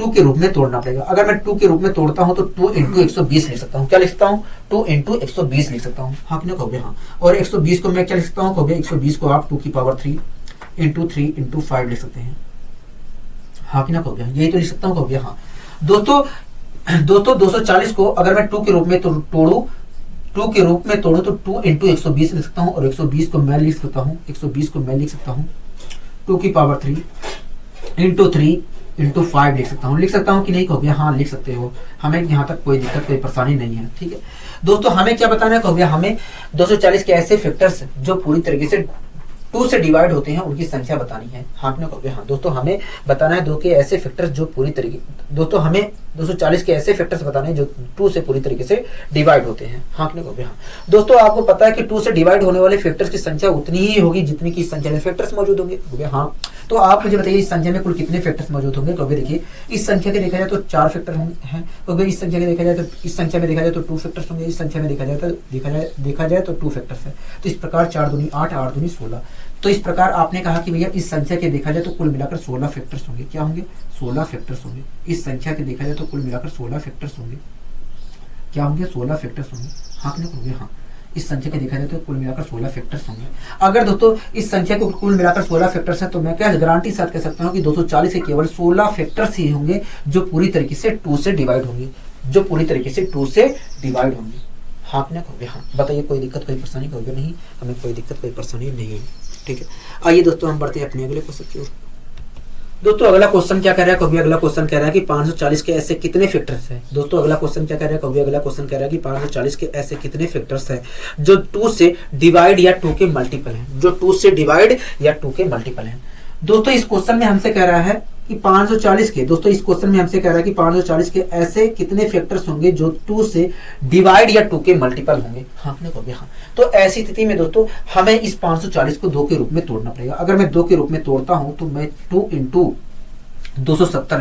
के रूप में तोड़ना पड़ेगा। अगर मैं 2 के रूप में तोड़ता हूं तो 2 × 120 लिख सकता हूं। क्या लिख सकता हूं? 2 × 120 लिख सकता हूं। हाँ आपने कहोगे हाँ। और 120 को मैं क्या लिख सकता हूं? कहोगे 120 को आप 2 की पावर 3 × 3 × 5 लिख सकते हैं। हाँ आपने कहोगे यही तो लिख सकता हूं। कहोगे हाँ। दोस्तों 240 को अगर मैं 2 के रूप में तोड़ूं, 2 के रूप में तोड़ूं तो 2 × 120 लिख सकता हूं। और 120 को मैं लिख सकता हूं 2 की पावर 3 × 3 × 5 लिख सकता हूं कि नहीं? कहोगे हाँ लिख सकते हो। हमें यहाँ तक कोई दिक्कत, कोई परेशानी नहीं है, ठीक है। दोस्तों हमें क्या बताना है? कहोगे हमें 240 के ऐसे फैक्टर्स जो पूरी तरीके से 2 से डिवाइड होते हैं उनकी संख्या बतानी है। हाँ आपने कहोगे हाँ। दोस्तों हमें बताना है 2 के ऐसे फैक्टर्स जो पूरी तरीके, दोस्तों हमें 240 के ऐसे फैक्टर्स बताने हैं जो 2 से पूरी तरीके से डिवाइड होते हैं। हाँ आपने कहोगे हाँ। दोस्तों आपको पता है कि 2 से डिवाइड होने वाले फैक्टर्स की संख्या उतनी ही होगी जितनी की संख्या में फैक्टर्स मौजूद होंगे। कहोगे हाँ। तो आप मुझे बताइए इस संख्या में कुल कितने फैक्टर्स मौजूद होंगे? कहोगे देखिए इस संख्या के देखा जाए तो 4 फैक्टर हैं। कहोगे इस संख्या के देखा जाए तो इस संख्या में देखा जाए तो 2 फैक्टर्स होंगे। इस संख्या में देखा जाए तो 2 फैक्टर्स है। तो इस प्रकार 4 दूनी 8, 8 दूनी 16। तो इस प्रकार आपने कहा कि भैया इस संख्या के देखा जाए तो कुल मिलाकर 16 फैक्टर्स होंगे। क्या होंगे? 16 फैक्टर्स होंगे। इस संख्या के देखा जाए तो कुल मिलाकर 16 फैक्टर्स होंगे। क्या होंगे? 16 फैक्टर्स होंगे। हाँ आपने कहोगे हाँ। इस संख्या के देखा जाए तो कुल मिलाकर 16 फैक्टर्स होंगे। अगर दोस्तों इस संख्या को कुल मिलाकर 16 फैक्टर्स है तो मैं क्या गारंटी साथ कह सकता हूँ कि 240 के केवल 16 फैक्टर्स ही होंगे जो पूरी तरीके से 2 से डिवाइड होंगे, जो पूरी तरीके से 2 से डिवाइड होंगे। हाँ कि ना कहोगे हाँ। बताइए कोई दिक्कत कोई परेशानी कहोगे नहीं, हमें कोई दिक्कत कोई परेशानी नहीं है। ठीक है, आइए दोस्तों हम बढ़ते हैं अपने अगले क्वेश्चन की ओर। दोस्तों अगला क्वेश्चन क्या कह रहा है कभी, अगला क्वेश्चन कह रहा है कि 540 के ऐसे कितने फैक्टर्स हैं। दोस्तों अगला क्वेश्चन क्या कह रहा है कभी, अगला क्वेश्चन कह रहा है कि 540 के ऐसे कितने फैक्टर्स हैं जो 2 से डिवाइड या 2 के मल्टीपल हैं, जो 2 से डिवाइड या 2 के मल्टीपल हैं। दोस्तों इस क्वेश्चन में हमसे कह रहा है कि 540 के, दोस्तों इस क्वेश्चन में हमसे कह रहा है कि 540 के ऐसे कितने फैक्टर्स होंगे जो 2 से डिवाइड या 2 के मल्टीपल होंगे। हाँ ने कहोगे हाँ। तो ऐसी स्थिति में दोस्तों हमें इस 540 को 2 के रूप में तोड़ना पड़ेगा। अगर मैं 2 के रूप में तोड़ता हूं तो मैं 2 इंटू 270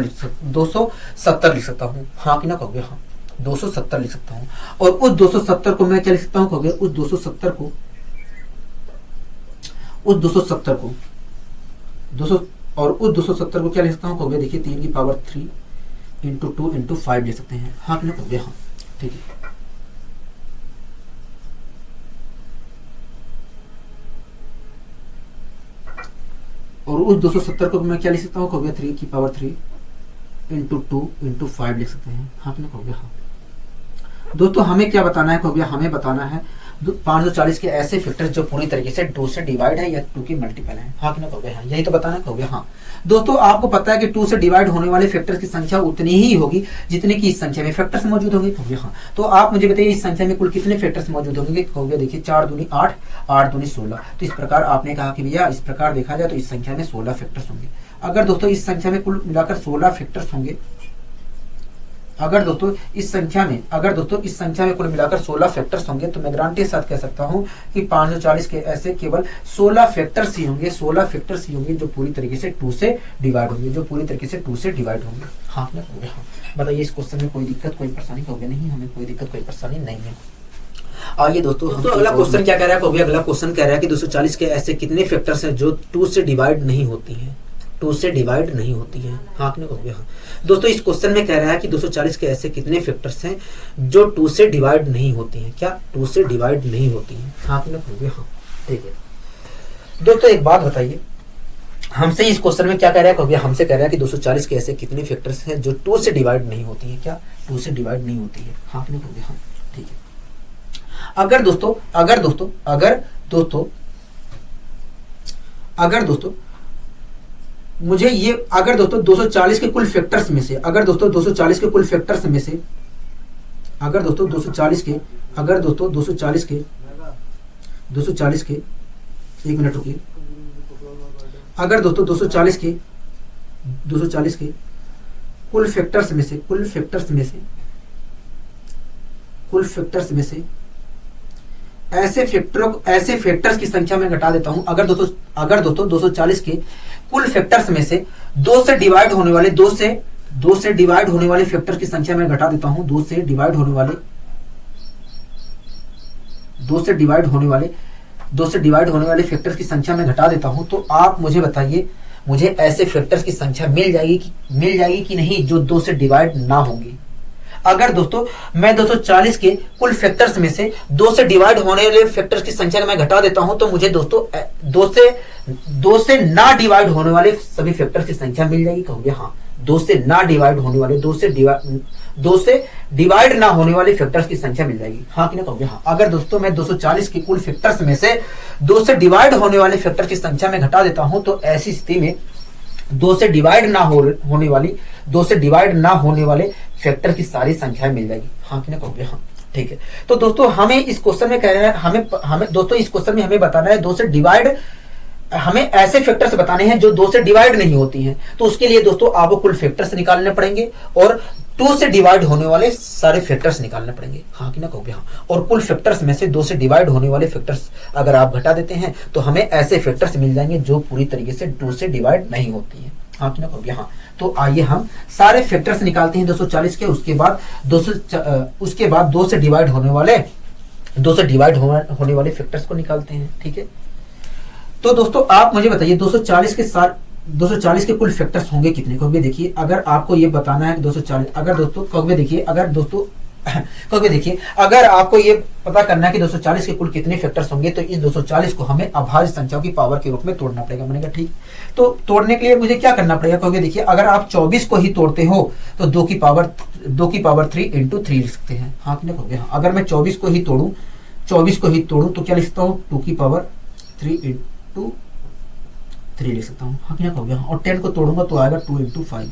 लिख सकता हूँ। हाँ कि ना कहोगे हाँ, 270 लिख सकता हूँ। और उस 270 को मैं क्या लिख सकता हूँ कहोगे, उस 270 को 270 को क्या लिख सकता हूँ कहोगे, देखिए 3 की पावर 3 इंटू 2 इंटू 5 लिख सकते हैं। हाँ कि ना कहोगे हाँ। ठीक है, और उस 270 को मैं क्या लिख सकता हूँ कहोगे, 3 की पावर 3 इंटू 2 इंटू 5 लिख सकते हैं। हाँ कि ना कहोगे हाँ। दोस्तों हमें क्या बताना है कहोगे, हमें बताना है 540 के ऐसे फैक्टर्स जो पूरी तरीके से 2 से डिवाइड है या 2 के मल्टीपल है। हाँ कि ना कहोगे हाँ, यही तो बताना कहोगे हाँ। दोस्तों आपको पता है कि 2 से डिवाइड होने वाले फैक्टर्स की संख्या उतनी ही होगी जितनी की इस संख्या में फैक्टर्स मौजूद होंगे कहोगे हाँ। तो आप मुझे बताइए इस संख्या में कुल कितने फैक्टर्स मौजूद होंगे कहोगे, देखिए 4 दूनी 8, 8 दूनी 16। तो इस प्रकार आपने कहा कि भैया इस प्रकार देखा जाए तो इस संख्या में 16 फैक्टर्स होंगे। अगर दोस्तों इस संख्या में कुल मिलाकर 16 फैक्टर्स होंगे, अगर दोस्तों इस संख्या में कुल मिलाकर 16 फैक्टर्स होंगे तो मैं गारंटी के साथ कह सकता हूं कि 540 के ऐसे केवल 16 फैक्टर्स ही होंगे, 16 फैक्टर्स ही होंगे जो पूरी तरीके से 2 से डिवाइड होंगे। हाँ ना कहोगे हाँ। बताइए इस क्वेश्चन में कोई दिक्कत कोई परेशानी कहोगे नहीं, हमें कोई दिक्कत कोई परेशानी नहीं है। आइए दोस्तों अगला क्वेश्चन क्या कह रहा है कहोगे, अगला क्वेश्चन कह रहा है कि 240 के ऐसे कितने फैक्टर्स हैं जो 2 से डिवाइड नहीं होती हैं, 2 से डिवाइड नहीं होती है। हाँ कि ना कहोगे हाँ। दोस्तों इस क्वेश्चन में कह रहा है कि 240 के ऐसे कितने फैक्टर्स हैं जो 2 से डिवाइड नहीं होती हैं। क्या 2 से डिवाइड नहीं होती हैं। हाँ कि ना कहोगे हाँ। ठीक है दोस्तों एक बात बताइए, हमसे इस क्वेश्चन में क्या कह रहा है कहोगे, हमसे कह रहा है कि 240 के ऐसे कितने फैक्टर्स हैं जो 2 से डिवाइड नहीं होती हैं। क्या 2 से डिवाइड नहीं होती है। हाँ कि ना कहोगे हाँ। ठीक है, अगर दोस्तों मुझे ये, अगर दोस्तों 240 के कुल फैक्टर्स में से, अगर दोस्तों 240 के कुल फैक्टर्स में से, अगर दोस्तों 240 के एक मिनट रुकिए, अगर दोस्तों 240 के कुल फैक्टर्स में से ऐसे फैक्टर्स की संख्या में घटा देता हूं। अगर दोस्तों 240 के कुल फैक्टर्स में से 2 से डिवाइड होने वाले फैक्टर्स की संख्या में घटा देता हूं, 2 से डिवाइड होने वाले फैक्टर्स की संख्या में घटा देता हूं, तो आप मुझे बताइए मुझे ऐसे फैक्टर्स की संख्या मिल जाएगी कि नहीं जो 2 से डिवाइड ना होंगे। अगर दोस्तों मैं 240 के कुल फैक्टर्स में से 2 से डिवाइड होने वाले फैक्टर्स की संख्या में घटा देता हूं तो मुझे दोस्तों 2 से ना डिवाइड होने वाले सभी फैक्टर्स की संख्या मिल जाएगी कहोगे हाँ। 2 से ना डिवाइड होने वाले 2 से डिवाइड ना होने वाले फैक्टर्स की संख्या मिल जाएगी। हाँ कि ना कहोगे हाँ। अगर दोस्तों मैं 240 के कुल फैक्टर्स में से 2 से डिवाइड होने वाले फैक्टर की संख्या में घटा देता हूं तो ऐसी स्थिति में 2 से डिवाइड ना होने वाले फैक्टर की सारी संख्याएं मिल जाएगी। हाँ कि ना कहोगे हाँ। ठीक है, तो दोस्तों हमें इस क्वेश्चन में कह रहे हैं, हमें दोस्तों इस क्वेश्चन में हमें बताना है 2 से डिवाइड, हमें ऐसे फैक्टर्स बताने हैं जो 2 से डिवाइड नहीं होती हैं। तो उसके लिए दोस्तों आपको कुल फैक्टर्स निकालने पड़ेंगे और 2 से डिवाइड होने वाले सारे फैक्टर्स निकालने पड़ेंगे। हाँ कि ना कहोगे हाँ। और कुल फैक्टर्स में से 2 से डिवाइड होने वाले फैक्टर्स अगर आप घटा देते हैं तो हमें ऐसे फैक्टर्स मिल जाएंगे जो पूरी तरीके से 2 से डिवाइड नहीं होती है। हाँ कि ना कहोगे हाँ। तो आइए हम सारे फैक्टर्स निकालते हैं 240 के, उसके बाद 2 से डिवाइड होने वाले फैक्टर्स को निकालते हैं। ठीक है, तो दोस्तों आप मुझे बताइए 240 के कुल फैक्टर्स होंगे कितने कहोगे। देखिए अगर आपको ये बताना है कि 240, अगर दोस्तों कहोगे देखिए, अगर दोस्तों क्योंकि देखिए अगर आपको ये पता करना है कि 240 के कुल कितने फैक्टर्स होंगे तो इस 240 को हमें अभाज्य संख्याओं की पावर के रूप में तोड़ना पड़ेगा। मैंने कहा ठीक, तो तोड़ने के लिए मुझे क्या करना पड़ेगा, क्योंकि देखिए अगर आप 24 को ही तोड़ते हो तो 2 की पावर 3 इंटू 3 लिख सकते हैं। हाँ कि नहीं, हाँ अगर मैं 24 को ही तोड़ूं तो क्या लिख सकता हूँ 2 की पावर 3 इंटू 3 लिख सकता हूँ। हाँ कि नहीं, और 10 को तोड़ूंगा तो आएगा 2 इंटू 5।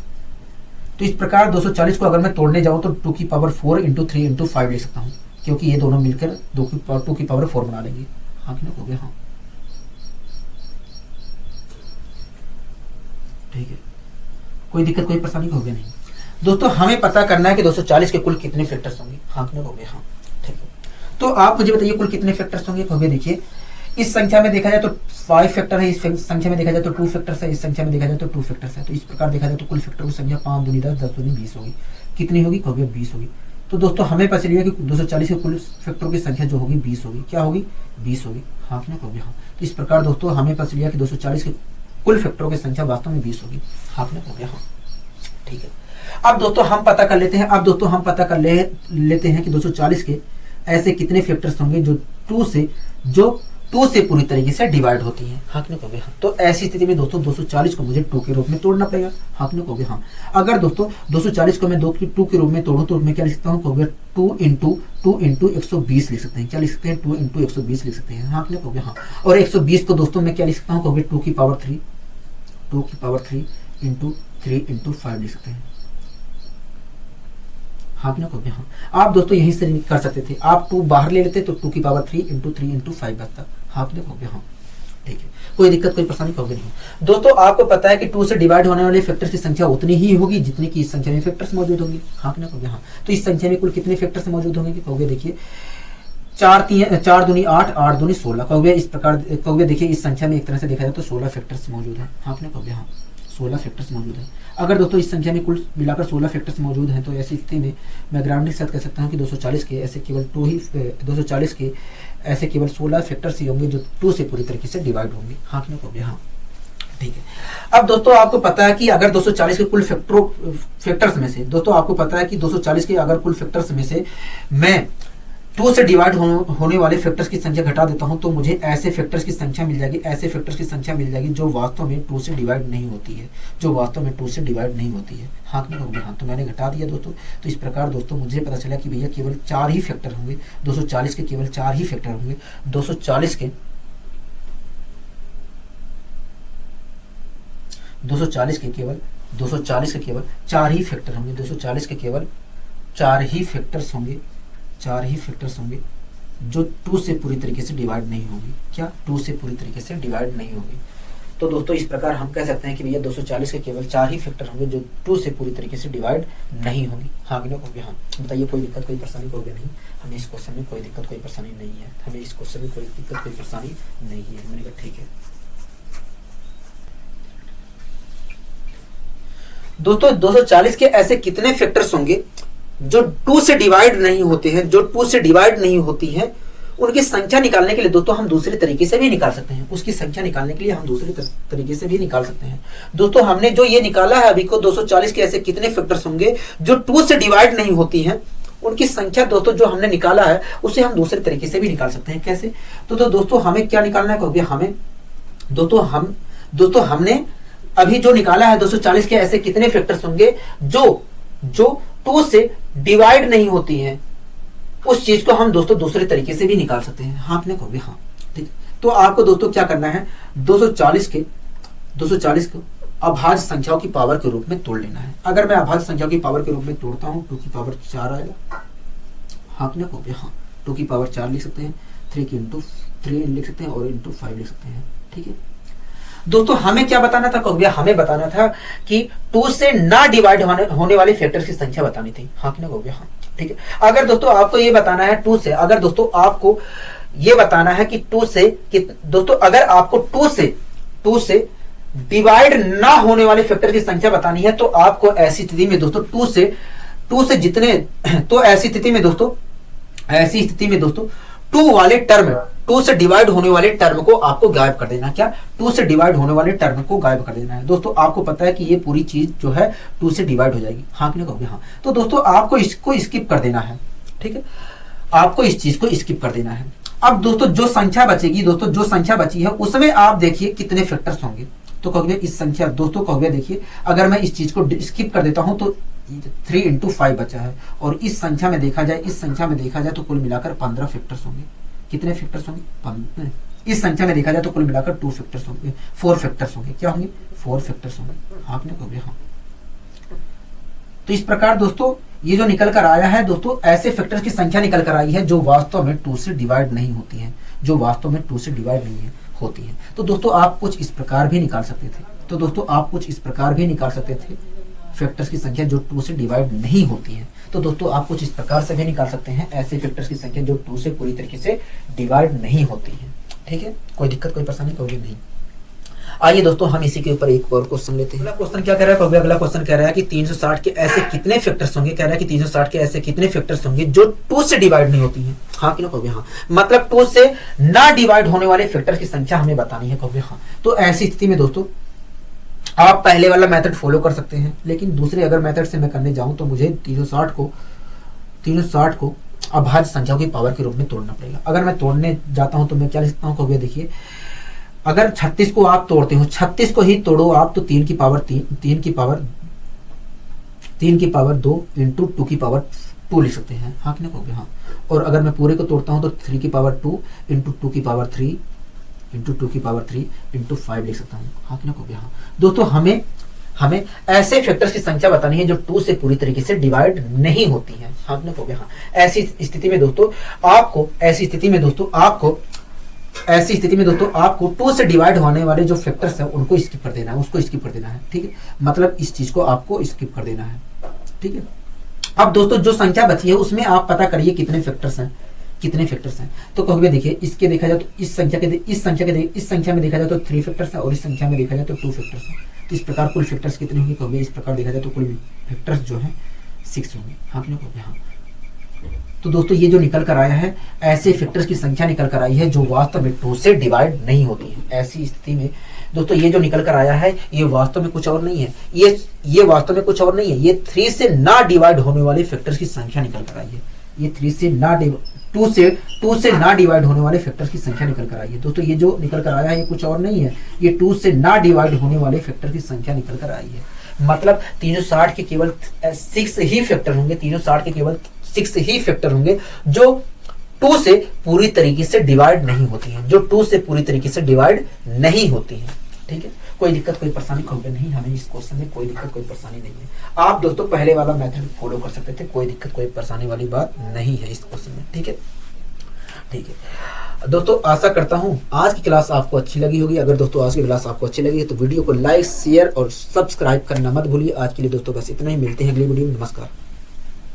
तो इस प्रकार 240 को अगर मैं तोड़ने जाऊं तो 2 की पावर 4 इंटू 3 इंटू 5 ले सकता हूं, क्योंकि ये दोनों मिलकर 2 की पावर 4 बना लेंगे। हाँ कि नहीं, हो गया, हाँ ठीक है, कोई दिक्कत कोई परेशानी हो गया नहीं। दोस्तों हमें पता करना है कि 240 के कुल कितने फैक्टर्स होंगे। हाँ कि नहीं, हो गया, हाँ ठीक है। तो आप मुझे बताइए कुल कितने फैक्टर्स होंगे। हो गया, देखिए इस संख्या में देखा जाए तो 5 फैक्टर है, इस संख्या में देखा जाए तो 2 फैक्टर्स है, इस संख्या में देखा जाए तो 2 फैक्टर्स है। तो इस प्रकार देखा जाए तो कुल फैक्टर की संख्या 5 दूनी 10, 10 दूनी 20 होगी। कितनी होगी, हो गया 20 होगी। तो दोस्तों हमें पता चलिए कि 240 के कुल फैक्टरों की संख्या जो होगी 20 होगी। क्या होगी, 20 होगी। हाँ कि नहीं, हो गया, हाँ। तो इस प्रकार दोस्तों हमें पता चलिए कि 240 के कुल फैक्टरों की संख्या वास्तव में 20 होगी। हाँ कि नहीं, हो गया, हाँ ठीक है। अब दोस्तों हम पता कर लेते हैं कि 240 के ऐसे कितने फैक्टर्स होंगे जो 2 से पूरी तरीके से डिवाइड होती है। हाँ कि नहीं, हाँ। तो ऐसी स्थिति में दोस्तों 240 को मुझे 2 के रूप में तोड़ना पड़ेगा। हाँ कि नहीं, हाँ। अगर दोस्तों 240 को मैं 2 के रूप में तोड़ूं तो मैं क्या लिख सकता हूँ, 2 इंटू 120 लिख सकते हैं। क्या लिख सकते हैं, 2 इंटू 120 लिख सकते हैं। हाँ कि नहीं, हाँ। और 120 को दोस्तों मैं क्या लिख सकता हूँ, 2 की पावर 3 इंटू 3 इंटू 5 लिख सकते हैं। हाँ कि नहीं, हाँ। आप दोस्तों यहीं से कर सकते थे, आप 2 बाहर ले लेते तो 2 की पावर 3 इंटू 3 इंटू 5 बचता। हाँ कि नहीं, हाँ ठीक है, कोई दिक्कत कोई परेशानी होगी नहीं। दोस्तों आपको पता है कि 2 से डिवाइड होने वाले फैक्टर्स की संख्या उतनी ही होगी जितनी की इस संख्या में फैक्टर्स मौजूद होंगे। हाँ कि नहीं, हाँ। तो इस संख्या में कुल कितने फैक्टर्स मौजूद होंगे, कहोगे देखिए 4 दूनी 8, 8 दूनी 16। कहोगे इस प्रकार, कहोगे देखिए इस संख्या में एक तरह से देखा जाए तो 16 फैक्टर्स मौजूद है। हाँ कि नहीं, कहोगे हाँ 16 फैक्टर्स मौजूद है। अगर दोस्तों इस संख्या में कुल मिलाकर 16 फैक्टर्स मौजूद हैं तो ऐसी स्थिति में मैं ग्राउंडिंग के साथ कह सकता हूँ कि 240 के ऐसे केवल 16 फैक्टर्स ही होंगे जो 2 से पूरी तरीके से डिवाइड होंगे। हाँ कि नहीं, हाँ ठीक है। अब दोस्तों आपको पता है कि अगर 240 के कुल फैक्टर्स में से दोस्तों आपको पता है कि 240 के अगर कुल फैक्टर्स में से मैं 2 से डिवाइड होने वाले फैक्टर्स की संख्या घटा देता हूं तो मुझे ऐसे फैक्टर्स की संख्या मिल जाएगी जो वास्तव में 2 से डिवाइड नहीं होती है, हाँ कि नहीं, हाँ। तो मैंने घटा दिया दोस्तों। तो इस प्रकार दोस्तों मुझे पता चला कि भैया केवल 4 ही फैक्टर होंगे, 240 के केवल 4 ही फैक्टर होंगे। 240 के केवल 4 ही फैक्टर होंगे। 240 के केवल 4 ही फैक्टर्स होंगे जो 2 से पूरी तरीके से डिवाइड नहीं होगी। क्या, 2 से पूरी तरीके से डिवाइड नहीं होगी। तो दोस्तों इस प्रकार हम कह सकते हैं कि भैया 240 के केवल 4 ही फैक्टर होंगे जो 2 से पूरी तरीके से डिवाइड नहीं होंगी। हाँ कि नहीं, हाँ। बताइए कोई दिक्कत कोई परेशानी होगी नहीं। हमें इस क्वेश्चन में कोई दिक्कत कोई परेशानी नहीं है। मैंने कहा ठीक है। दोस्तों 240 के ऐसे कितने फैक्टर्स होंगे जो 2 से डिवाइड नहीं होती हैं, उनकी संख्या निकालने के लिए दोस्तों हम दूसरे तरीके से भी निकाल सकते हैं। दोस्तों हमने जो ये निकाला है अभी को 240 के ऐसे कितने फैक्टर्स होंगे जो 2 से डिवाइड नहीं होती हैं, उनकी संख्या दोस्तों जो हमने निकाला है उसे हम दूसरे तरीके से भी निकाल सकते हैं। कैसे, तो दोस्तों हमें क्या निकालना है, दोस्तों हमने अभी जो निकाला है 240 के ऐसे कितने फैक्टर्स होंगे जो 2 से डिवाइड नहीं होती हैं, उस चीज को हम दोस्तों दूसरे तरीके से भी निकाल सकते हैं। हाँ आपने कहोगे हाँ ठीक। तो आपको दोस्तों क्या करना है, 240 को अभाज्य संख्याओं की पावर के रूप में तोड़ लेना है। अगर मैं अभाज्य संख्याओं की पावर के रूप में तोड़ता हूं 2 की पावर 4 आएगा। हाँ आपने कहोगे हाँ 2 की पावर 4 लिख सकते हैं, 3 की इंटू 3 लिख सकते हैं और इंटू 5 लिख सकते हैं। ठीक है दोस्तों, हमें क्या बताना था, हमें बताना था कि 2 से ना डिवाइड होने वाले फैक्टर्स की संख्या बतानी थी। हाँ कि नहीं, हाँ ठीक है। अगर दोस्तों आपको ये बताना है 2 से, अगर दोस्तों आपको ये बताना है कि 2 से दोस्तों अगर आपको 2 से डिवाइड ना होने वाले फैक्टर की संख्या बतानी है तो आपको ऐसी स्थिति में दोस्तों 2 से जितने, तो ऐसी स्थिति में दोस्तों 2 वाले टर्म, 2 से डिवाइड होने वाले टर्म को आपको गायब कर देना। क्या, 2 से डिवाइड होने वाले टर्म को गायब कर देना है। दोस्तों आपको पता है कि ये पूरी चीज जो है 2 से डिवाइड हो जाएगी। हाँ कि नहीं, हाँ। तो दोस्तों आपको इसको स्किप कर देना है। ठीक है, आपको इस चीज को स्किप कर देना है। अब दोस्तों जो संख्या बचेगी, दोस्तों जो संख्या बची है उसमें आप देखिए कितने फैक्टर्स होंगे। तो कहोगे इस संख्या, दोस्तों कहोगे देखिए अगर मैं इस चीज को स्किप कर देता हूं तो 3 इंटू 5 बचा है, और इस संख्या में देखा जाए, इस संख्या में देखा जाए तो कुल मिलाकर 15 फैक्टर्स होंगे। कितने फैक्टर्स होंगे? इस संख्या में देखा जाए तो कुल मिलाकर 2 फैक्टर्स होंगे, 4 फैक्टर्स होंगे। क्या होंगे? 4 फैक्टर्स होंगे। आपने कहोगे हाँ। तो इस प्रकार दोस्तों ये जो निकल कर आया है दोस्तों, ऐसे फैक्टर्स की संख्या निकल कर आई है जो वास्तव में 2 से डिवाइड नहीं होती है, जो वास्तव में 2 से डिवाइड नहीं होती है। तो दोस्तों आप कुछ इस प्रकार भी निकाल सकते थे, तो दोस्तों आप कुछ इस प्रकार भी निकाल सकते थे फैक्टर्स की संख्या जो 2 से डिवाइड नहीं होती है। तो दोस्तों आप कुछ इस प्रकार से भी निकाल सकते हैं ऐसे फैक्टर्स की संख्या जो 2 से पूरी तरीके से डिवाइड नहीं होती है। ठीक है, कोई दिक्कत कोई परेशानी कोई नहीं। आइए दोस्तों हम इसी के ऊपर एक और क्वेश्चन लेते हैं। अगला क्वेश्चन क्या कह रहा है? अगला क्वेश्चन कह रहा है कि 360 के ऐसे कितने फैक्टर्स होंगे, कह रहा है कि 360 के ऐसे कितने फैक्टर्स होंगे जो 2 से डिवाइड नहीं होती हैं। हाँ कि ना कहोगे हाँ, मतलब 2 से ना डिवाइड होने वाले फैक्टर्स की संख्या हमें बतानी है। कहोगे हाँ। तो ऐसी स्थिति में दोस्तों आप पहले वाला मेथड फॉलो कर सकते हैं, लेकिन दूसरे अगर मेथड से मैं करने जाऊं तो मुझे 360 को अभाज्य संख्याओं की पावर के रूप में तोड़ना पड़ेगा। अगर मैं तोड़ने जाता हूं तो मैं क्या लिखता हूं? कहोगे देखिए अगर 36 को आप तोड़ते हो, 36 को ही तोड़ो आप, तो 3 की पावर 2 इंटू 2 की पावर 2 लिख सकते हैं। हाँ कि नहीं कहोगे हाँ। और अगर मैं पूरे को तोड़ता हूं तो 3 की पावर 2 इंटू 2 की पावर 3 इंटू 2 की पावर 3 इंटू 5 लिख सकता हूँ। हाँ कि नहीं कहोगे हाँ। दोस्तों हमें ऐसे फैक्टर्स की संख्या बतानी है जो 2 से पूरी तरीके से डिवाइड नहीं होती है। हाँ कि नहीं कहोगे हाँ। ऐसी स्थिति में दोस्तों आपको 2 से डिवाइड होने वाले जो फैक्टर्स हैं उनको स्किप कर देना है, उसको स्किप कर देना है। ठीक है, मतलब इस चीज को आपको स्किप कर देना है। ठीक है, अब दोस्तों जो संख्या बची है उसमें आप पता करिए कितने फैक्टर्स हैं। तो कहोगे देखिए इसके देखा जाए तो इस संख्या में देखा जाए तो 3 फैक्टर्स है, और इस संख्या में देखा जाए तो 2 फैक्टर्स है। तो इस प्रकार कुल फैक्टर्स कितने होंगे? कहोगे इस प्रकार देखा जाए तो कुल फैक्टर्स जो है 6 होंगे। हाँ कि नहीं कहोगे हाँ। तो दोस्तों ये जो निकल कर आया है, ऐसे फैक्टर्स की संख्या निकल कर आई है जो वास्तव में 2 से डिवाइड नहीं होती है। ऐसी स्थिति में दोस्तों ये जो निकल कर आया है ये वास्तव में कुछ और नहीं है, ये वास्तव में कुछ और नहीं है, ये 3 से ना डिवाइड होने वाले फैक्टर्स की संख्या निकल कर आई है। ये 2 से ना डिवाइड होने वाले फैक्टर्स की संख्या निकल कर आई है। दोस्तों ये जो निकल कर आया है ये कुछ और नहीं है, ये 2 से ना डिवाइड होने वाले फैक्टर की संख्या निकल कर आई है। मतलब 360 के केवल 6 ही फैक्टर होंगे, 360 के केवल 6 ही फैक्टर होंगे जो 2 से पूरी तरीके से डिवाइड नहीं होती हैं, जो 2 से पूरी तरीके से डिवाइड नहीं होती हैं। ठीक है, कोई दिक्कत कोई परेशानी कहोगे नहीं, हमें इस क्वेश्चन में कोई दिक्कत कोई परेशानी नहीं है। आप दोस्तों पहले वाला मेथड फॉलो कर सकते थे, कोई दिक्कत कोई परेशानी वाली बात नहीं है इस क्वेश्चन में। ठीक है दोस्तों, आशा करता हूं आज की क्लास आपको अच्छी लगी होगी। अगर दोस्तों आज की क्लास आपको अच्छी लगी है तो वीडियो को लाइक, शेयर और सब्सक्राइब करना मत भूलिए। आज के लिए दोस्तों बस इतना ही, मिलते हैं अगली वीडियो में। नमस्कार।